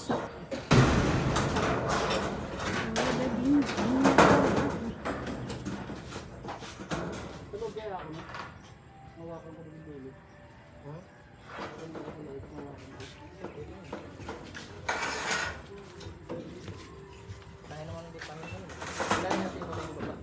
Sa Tulog kaya ako na. Hawakan ko rin yung dulo. Ha? Hawakan ko na ito. Kaya naman hindi pa naman. Kailangan natin mo na yung baba.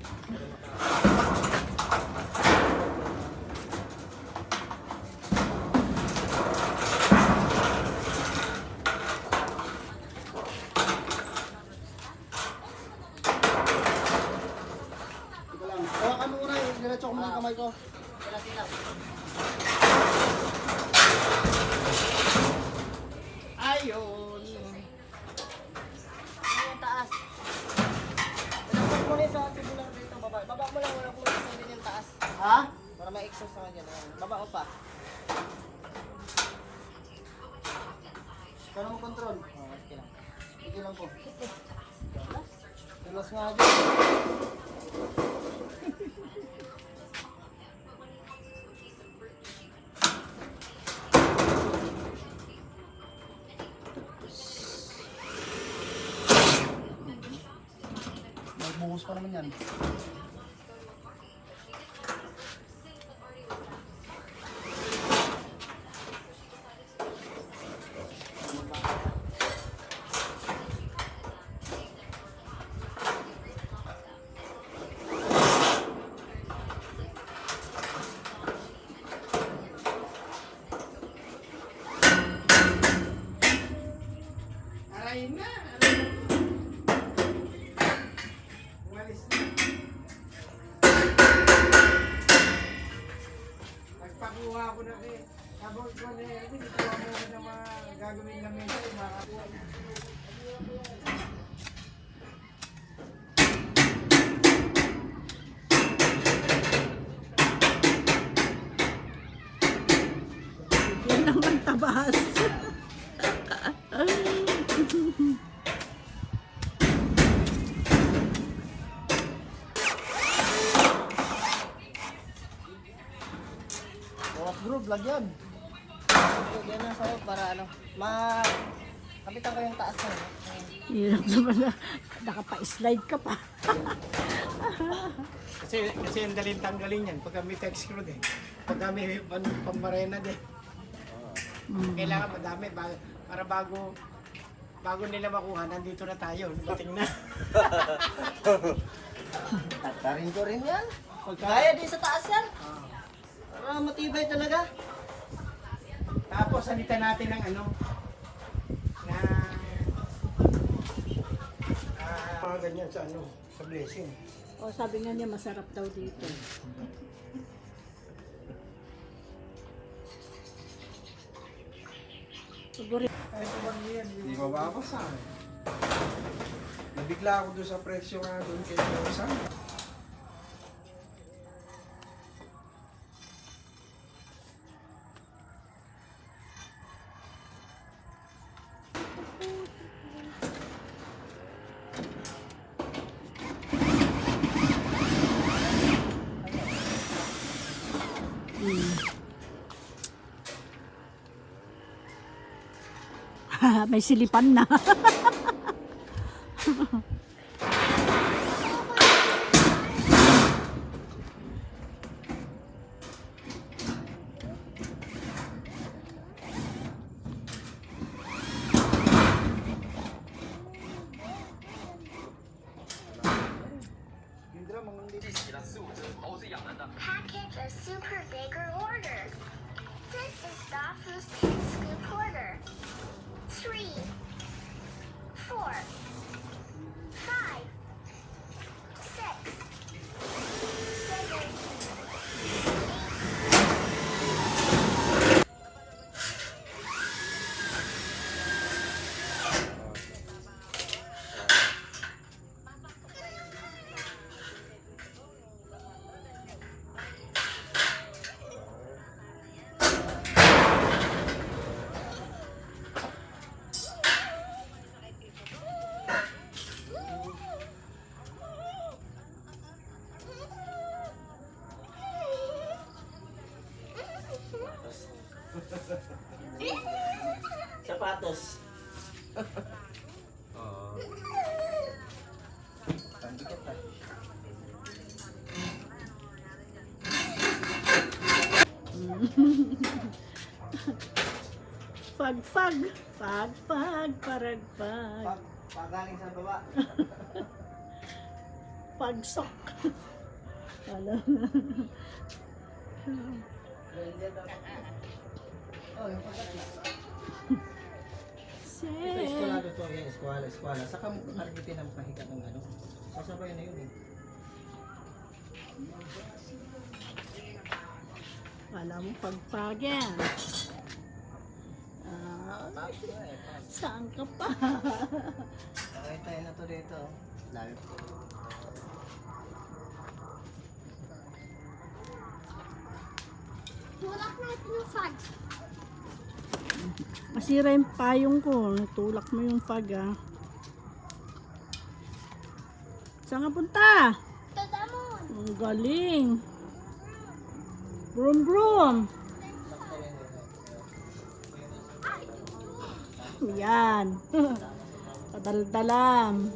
Ito lang. Hawakan mo muna. Diretso ko muna yung kamay ko. Ayun. Yung taas. Ilapag mo na sa sibulan dito, baba. Baba mo lang, wala kung din yung taas. Ha? Para may exhaust naman dyan. Ayan. Baba mo pa. Kaya mo control. Okay lang. Sige lang po. Tulas nga dyan. Buhos pa naman yan. Aray na! Umalis na. Nagpakuha ko na kay habang ko na yun, ikuha mo na mga gagawin lang nito, makakuha. yan naman tabas. Bawas bro, vlog yan. Yan na sa'yo para ano, kapitan ko yung taas na. Hirap naman na. Nakapa-slide ka pa. Kasi yung daling tanggalin yan pag may text screw din. Pag may pamarena din. Kailangan madami para bago nila makuha, nandito na tayo. Bating na. Tatarin ko rin yan. Kaya din sa taas yan. Para matibay talaga. Tapos sanitan natin ng ano na mga ganyan sa ano, sa blessing. O sabi nga niya masarap daw dito. Paborito. Ay, ito yan. Hindi mababasa. Nabigla ako doon sa presyo nga doon kay Rosa. May silipan na. Package a super bigger order. This is Dafu's 10 scoop order. 3, 4, 5, 6, 7, Sapatos. Pambigat ah. Fag-fag. Fag-fag. Parag-fag. Pagaling sa baba. Pagsok. Alam. Oh, yung pagkat na. Ito, Set. eskwalado to. Yan, eskwala. Saka mo kargitin ang pahikat ng ano. Sasabay na yun eh. Wala mo pagpagyan. Saan ka pa? Okay, tayo na to dito. Lalo. Tulak natin yung fag. Masira yung payong ko. Tulak mo yung fag ah. Saan ka punta? To the moon. Ang galing. Brum brum. Yan. Padaldalam.